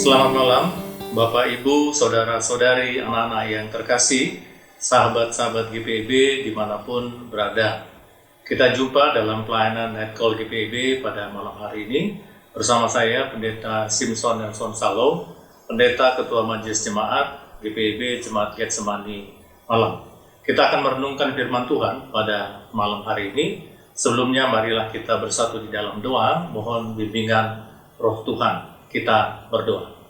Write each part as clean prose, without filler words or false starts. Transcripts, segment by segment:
Selamat malam, Bapak, Ibu, Saudara-saudari, anak-anak yang terkasih, sahabat-sahabat GPIB dimanapun berada. Kita jumpa dalam pelayanan Night Call GPIB pada malam hari ini bersama saya, Pendeta Simpson Nelson Salo, Pendeta Ketua Majelis Jemaat GPIB Jemaat Getsemani Malang. Kita akan merenungkan firman Tuhan pada malam hari ini. Sebelumnya marilah kita bersatu di dalam doa, mohon bimbingan Roh Tuhan. Kita berdoa.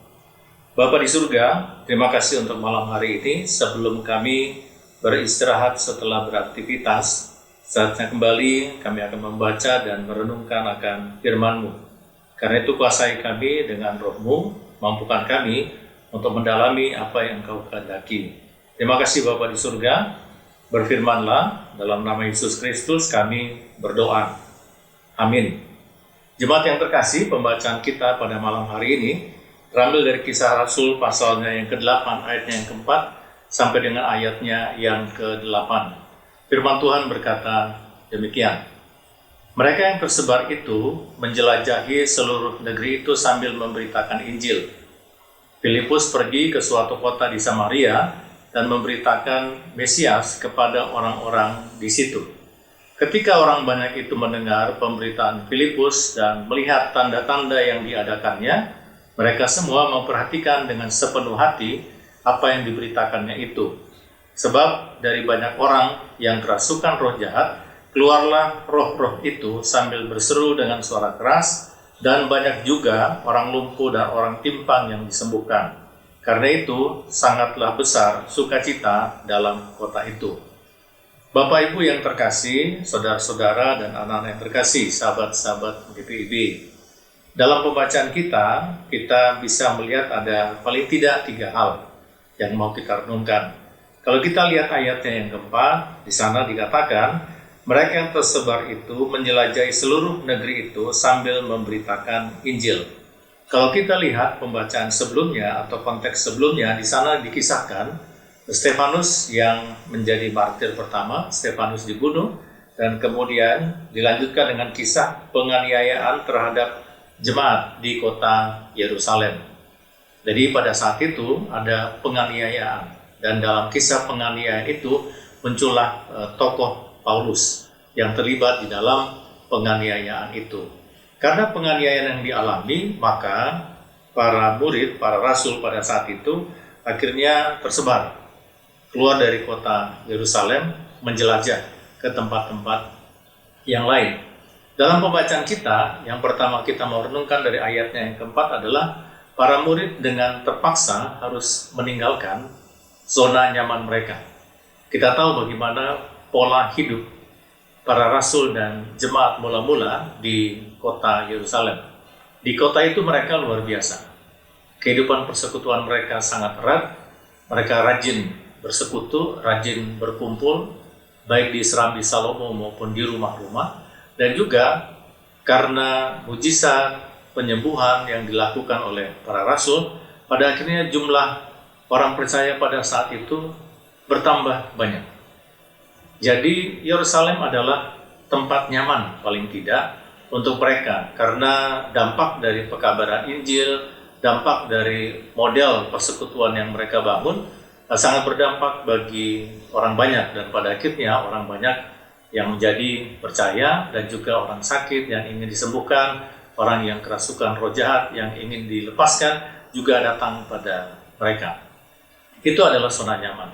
Bapa di surga, terima kasih untuk malam hari ini. Sebelum kami beristirahat setelah beraktivitas, saatnya kembali kami akan membaca dan merenungkan akan firman-Mu. Karena itu kuasai kami dengan Roh-Mu, mampukan kami untuk mendalami apa yang Engkau kehendaki. Terima kasih Bapa di surga, berfirmanlah, dalam nama Yesus Kristus kami berdoa. Amin. Jemaat yang terkasih, pembacaan kita pada malam hari ini terambil dari Kisah Rasul pasalnya yang ke-8, ayatnya yang ke-4, sampai dengan ayatnya yang ke-8. Firman Tuhan berkata demikian. Mereka yang tersebar itu menjelajahi seluruh negeri itu sambil memberitakan Injil. Filipus pergi ke suatu kota di Samaria dan memberitakan Mesias kepada orang-orang di situ. Ketika orang banyak itu mendengar pemberitaan Filipus dan melihat tanda-tanda yang diadakannya, mereka semua memperhatikan dengan sepenuh hati apa yang diberitakannya itu. Sebab dari banyak orang yang kerasukan roh jahat, keluarlah roh-roh itu sambil berseru dengan suara keras, dan banyak juga orang lumpuh dan orang timpang yang disembuhkan. Karena itu, sangatlah besar sukacita dalam kota itu. Bapak Ibu yang terkasih, saudara-saudara dan anak-anak yang terkasih, sahabat-sahabat GPIB. Dalam pembacaan kita bisa melihat ada paling tidak 3 hal yang mau kita renungkan. Kalau kita lihat ayatnya yang keempat, di sana dikatakan, mereka yang tersebar itu menjelajahi seluruh negeri itu sambil memberitakan Injil. Kalau kita lihat pembacaan sebelumnya atau konteks sebelumnya, di sana dikisahkan Stefanus yang menjadi martir pertama, Stefanus dibunuh, dan kemudian dilanjutkan dengan kisah penganiayaan terhadap jemaat di kota Yerusalem. Jadi pada saat itu ada penganiayaan, dan dalam kisah penganiayaan itu muncullah tokoh Paulus yang terlibat di dalam penganiayaan itu. Karena penganiayaan yang dialami, maka para murid, para rasul pada saat itu akhirnya tersebar keluar dari kota Yerusalem, menjelajah ke tempat-tempat yang lain. Dalam pembacaan kita, yang pertama kita mau renungkan dari ayatnya yang keempat adalah para murid dengan terpaksa harus meninggalkan zona nyaman mereka. Kita tahu bagaimana pola hidup para rasul dan jemaat mula-mula di kota Yerusalem. Di kota itu mereka luar biasa. Kehidupan persekutuan mereka sangat erat, mereka rajin bersekutu, rajin berkumpul, baik di Serambi Salomo maupun di rumah-rumah, dan juga karena mujizat penyembuhan yang dilakukan oleh para rasul, pada akhirnya jumlah orang percaya pada saat itu bertambah banyak. Jadi Yerusalem adalah tempat nyaman paling tidak untuk mereka, karena dampak dari pekabaran Injil, dampak dari model persekutuan yang mereka bangun, sangat berdampak bagi orang banyak, dan pada akhirnya orang banyak yang menjadi percaya dan juga orang sakit yang ingin disembuhkan, orang yang kerasukan roh jahat yang ingin dilepaskan juga datang pada mereka. Itu adalah zona nyaman.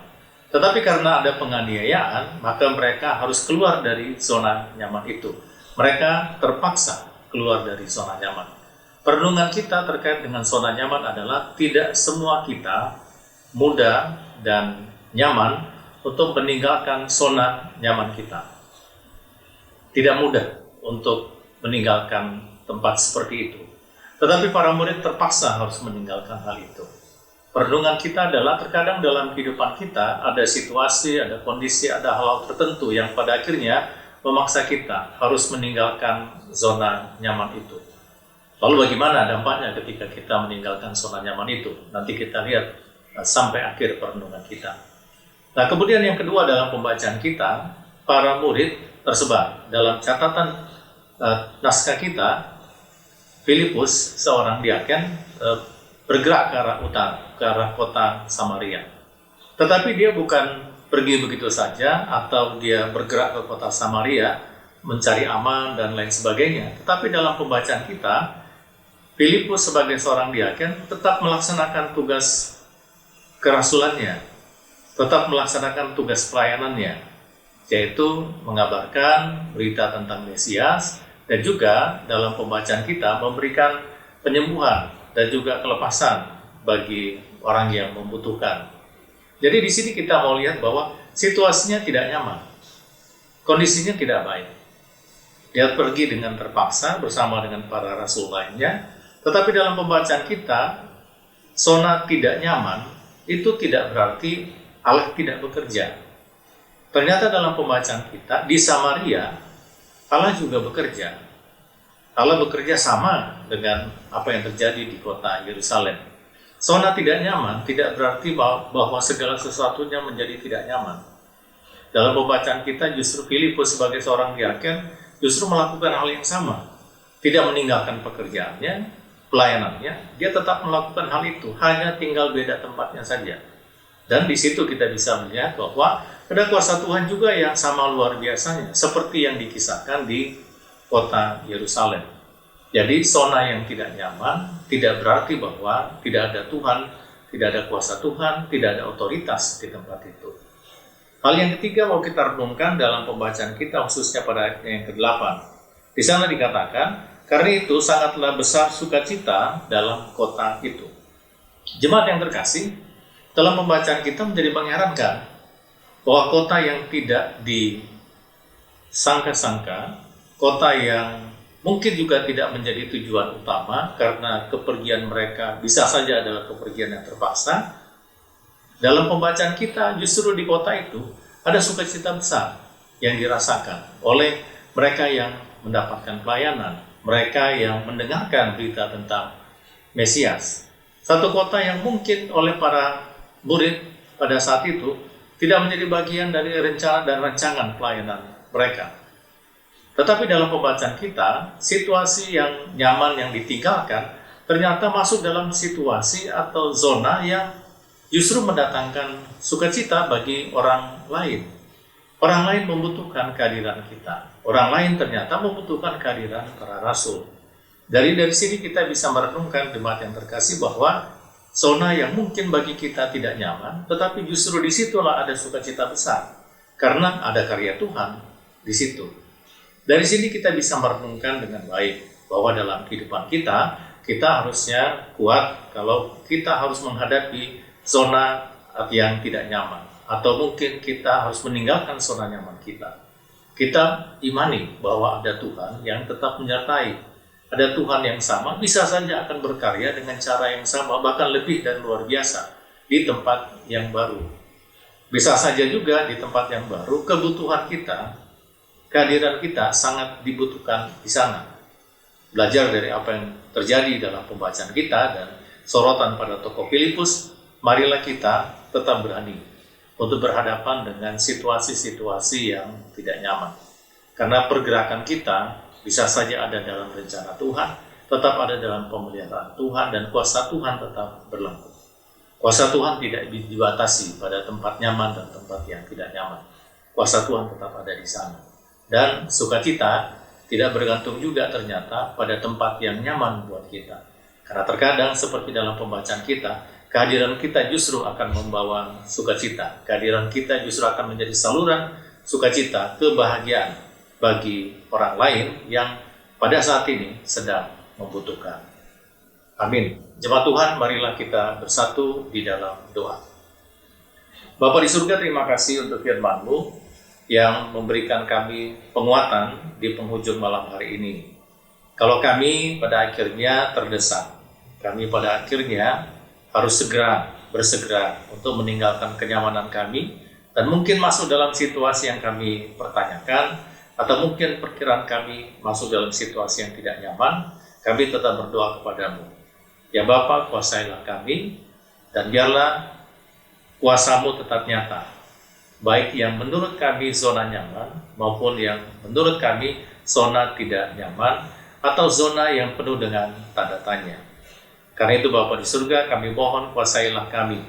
Tetapi karena ada penganiayaan, maka mereka harus keluar dari zona nyaman itu. Mereka terpaksa keluar dari zona nyaman. Perenungan kita terkait dengan zona nyaman adalah tidak semua kita mudah dan nyaman untuk meninggalkan zona nyaman kita. Tidak mudah untuk meninggalkan tempat seperti itu. Tetapi para murid terpaksa harus meninggalkan hal itu. Perenungan kita adalah terkadang dalam kehidupan kita ada situasi, ada kondisi, ada hal-hal tertentu yang pada akhirnya memaksa kita harus meninggalkan zona nyaman itu. Lalu bagaimana dampaknya ketika kita meninggalkan zona nyaman itu? Nanti kita lihat sampai akhir perenungan kita. Nah, kemudian yang kedua dalam pembacaan kita, para murid tersebar. Dalam catatan naskah kita, Filipus, seorang diaken, bergerak ke arah utara, ke arah kota Samaria. Tetapi dia bukan pergi begitu saja atau dia bergerak ke kota Samaria mencari aman dan lain sebagainya. Tetapi dalam pembacaan kita, Filipus sebagai seorang diaken tetap melaksanakan tugas kerasulannya, tetap melaksanakan tugas pelayanannya, yaitu mengabarkan berita tentang Mesias, dan juga dalam pembacaan kita memberikan penyembuhan dan juga kelepasan bagi orang yang membutuhkan. Jadi di sini kita mau lihat bahwa situasinya tidak nyaman, kondisinya tidak baik. Dia pergi dengan terpaksa bersama dengan para rasul lainnya, tetapi dalam pembacaan kita, zona tidak nyaman itu tidak berarti Allah tidak bekerja. Ternyata dalam pembacaan kita, di Samaria, Allah juga bekerja. Allah bekerja sama dengan apa yang terjadi di kota Yerusalem. Zona tidak nyaman tidak berarti bahwa segala sesuatunya menjadi tidak nyaman. Dalam pembacaan kita justru Filipus sebagai seorang diaken justru melakukan hal yang sama. Tidak meninggalkan pekerjaannya, pelayanannya, dia tetap melakukan hal itu, hanya tinggal beda tempatnya saja. Dan di situ kita bisa melihat bahwa ada kuasa Tuhan juga yang sama luar biasanya, seperti yang dikisahkan di kota Yerusalem. Jadi zona yang tidak nyaman tidak berarti bahwa tidak ada Tuhan, tidak ada kuasa Tuhan, tidak ada otoritas di tempat itu. Hal yang ketiga mau kita renungkan dalam pembacaan kita khususnya pada ayat yang ke-8. Di sana dikatakan, karena itu sangatlah besar sukacita dalam kota itu. Jemaat yang terkasih, dalam pembacaan kita menjadi mengherankan bahwa kota yang tidak disangka-sangka, kota yang mungkin juga tidak menjadi tujuan utama karena kepergian mereka bisa saja adalah kepergian yang terpaksa. Dalam pembacaan kita justru di kota itu ada sukacita besar yang dirasakan oleh mereka yang mendapatkan pelayanan, mereka yang mendengarkan berita tentang Mesias. Satu kota yang mungkin oleh para murid pada saat itu tidak menjadi bagian dari rencana dan rancangan pelayanan mereka. Tetapi dalam pembacaan kita, situasi yang nyaman yang ditinggalkan ternyata masuk dalam situasi atau zona yang justru mendatangkan sukacita bagi orang lain. Orang lain membutuhkan kehadiran kita. Orang lain ternyata membutuhkan kehadiran para rasul. Dari sini kita bisa merenungkan jemaat yang terkasih bahwa zona yang mungkin bagi kita tidak nyaman, tetapi justru disitulah ada sukacita besar. Karena ada karya Tuhan di situ. Dari sini kita bisa merenungkan dengan baik bahwa dalam kehidupan kita harusnya kuat kalau kita harus menghadapi zona yang tidak nyaman. Atau mungkin kita harus meninggalkan zona nyaman kita. Kita imani bahwa ada Tuhan yang tetap menyertai. Ada Tuhan yang sama, bisa saja akan berkarya dengan cara yang sama, bahkan lebih dan luar biasa di tempat yang baru. Bisa saja juga di tempat yang baru, kebutuhan kita, kehadiran kita sangat dibutuhkan di sana. Belajar dari apa yang terjadi dalam pembacaan kita dan sorotan pada tokoh Filipus, marilah kita tetap berani untuk berhadapan dengan situasi-situasi yang tidak nyaman. Karena pergerakan kita bisa saja ada dalam rencana Tuhan, tetap ada dalam pemeliharaan Tuhan, dan kuasa Tuhan tetap berlaku. Kuasa Tuhan tidak dibatasi pada tempat nyaman dan tempat yang tidak nyaman. Kuasa Tuhan tetap ada di sana. Dan sukacita tidak bergantung juga ternyata pada tempat yang nyaman buat kita. Karena terkadang seperti dalam pembacaan kita, kehadiran kita justru akan membawa sukacita. Kehadiran kita justru akan menjadi saluran sukacita, kebahagiaan bagi orang lain yang pada saat ini sedang membutuhkan. Amin. Jemaat Tuhan, marilah kita bersatu di dalam doa. Bapa di surga, terima kasih untuk firman-Mu yang memberikan kami penguatan di penghujung malam hari ini. Kalau kami pada akhirnya terdesak, kami pada akhirnya harus bersegera untuk meninggalkan kenyamanan kami, dan mungkin masuk dalam situasi yang kami pertanyakan, atau mungkin perkiraan kami masuk dalam situasi yang tidak nyaman, kami tetap berdoa kepadamu. Ya Bapa, kuasailah kami, dan biarlah kuasa-Mu tetap nyata, baik yang menurut kami zona nyaman, maupun yang menurut kami zona tidak nyaman, atau zona yang penuh dengan tanda tanya. Karena itu Bapa di surga, kami mohon kuasailah kami,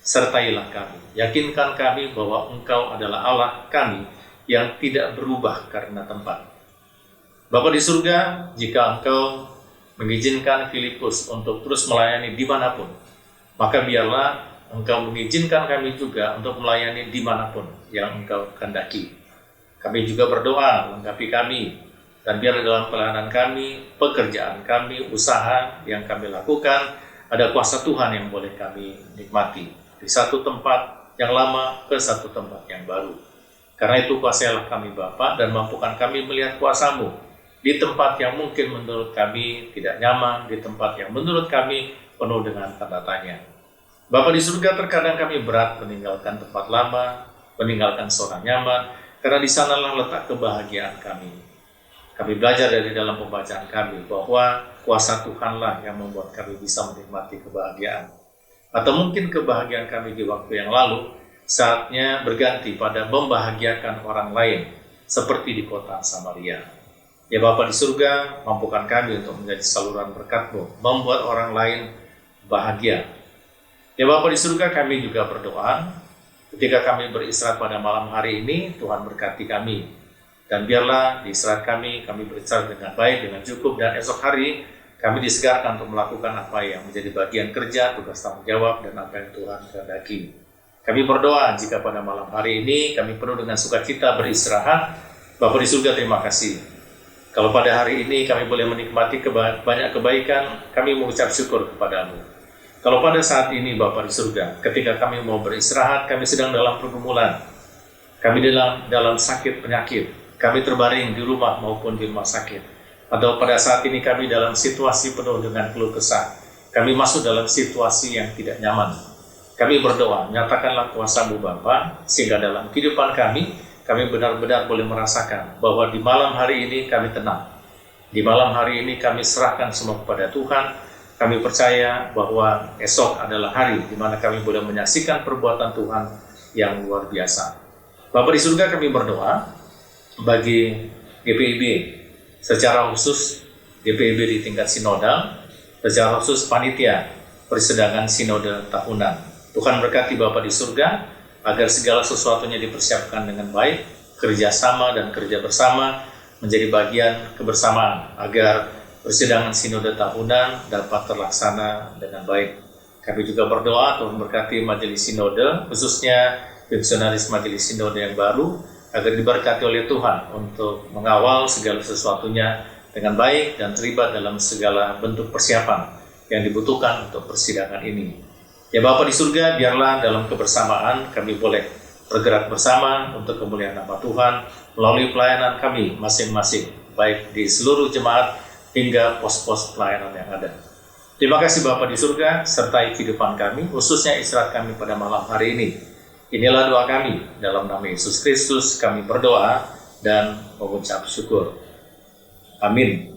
sertailah kami. Yakinkan kami bahwa Engkau adalah Allah kami yang tidak berubah karena tempat. Bapa di surga, jika Engkau mengizinkan Filipus untuk terus melayani dimanapun, maka biarlah Engkau mengizinkan kami juga untuk melayani dimanapun yang Engkau kehendaki. Kami juga berdoa lengkapi kami, dan biar dalam pelayanan kami, pekerjaan kami, usaha yang kami lakukan, ada kuasa Tuhan yang boleh kami nikmati. Di satu tempat yang lama ke satu tempat yang baru. Karena itu kuasailah kami Bapa, dan mampukan kami melihat kuasa-Mu di tempat yang mungkin menurut kami tidak nyaman, di tempat yang menurut kami penuh dengan tanda tanya. Bapa di surga, terkadang kami berat meninggalkan tempat lama, meninggalkan zona nyaman, karena di sanalah letak kebahagiaan kami. Kami belajar dari dalam pembacaan kami bahwa kuasa Tuhanlah yang membuat kami bisa menikmati kebahagiaan. Atau mungkin kebahagiaan kami di waktu yang lalu, saatnya berganti pada membahagiakan orang lain, seperti di kota Samaria. Ya Bapa di surga, mampukan kami untuk menjadi saluran berkat-Mu, membuat orang lain bahagia. Ya Bapa di surga, kami juga berdoa, ketika kami beristirahat pada malam hari ini, Tuhan berkati kami. Dan biarlah di istirahat kami beristirahat dengan baik, dengan cukup, dan esok hari kami disegarkan untuk melakukan apa yang menjadi bagian kerja, tugas tanggung jawab, dan apa yang Tuhan kehendaki. Kami berdoa jika pada malam hari ini kami penuh dengan sukacita beristirahat. Bapa di surga, terima kasih. Kalau pada hari ini kami boleh menikmati banyak kebaikan, kami mengucap syukur kepada-Mu. Kalau pada saat ini Bapa di surga, ketika kami mau beristirahat, kami sedang dalam pergumulan, kami dalam sakit penyakit, kami terbaring di rumah maupun di rumah sakit, atau pada saat ini kami dalam situasi penuh dengan keluh kesah, kami masuk dalam situasi yang tidak nyaman. Kami berdoa, nyatakanlah kuasa-Mu Bapa, sehingga dalam kehidupan kami benar-benar boleh merasakan bahwa di malam hari ini kami tenang. Di malam hari ini kami serahkan semua kepada Tuhan. Kami percaya bahwa esok adalah hari di mana kami boleh menyaksikan perbuatan Tuhan yang luar biasa. Bapa di surga, kami berdoa bagi GPIB, secara khusus GPIB di tingkat sinodal, secara khusus panitia persidangan sinode tahunan. Tuhan berkati Bapa di surga, agar segala sesuatunya dipersiapkan dengan baik, kerjasama dan kerja bersama menjadi bagian kebersamaan, agar persidangan sinode tahunan dapat terlaksana dengan baik. Kami juga berdoa Tuhan berkati majelis sinode, khususnya fungsionaris majelis sinode yang baru, agar diberkati oleh Tuhan untuk mengawal segala sesuatunya dengan baik dan terlibat dalam segala bentuk persiapan yang dibutuhkan untuk persidangan ini. Ya Bapa di surga, biarlah dalam kebersamaan kami boleh bergerak bersama untuk kemuliaan nama Tuhan melalui pelayanan kami masing-masing, baik di seluruh jemaat hingga pos-pos pelayanan yang ada. Terima kasih Bapa di surga, sertai kehidupan kami, khususnya istirahat kami pada malam hari ini. Inilah doa kami, dalam nama Yesus Kristus kami berdoa dan mengucap syukur. Amin.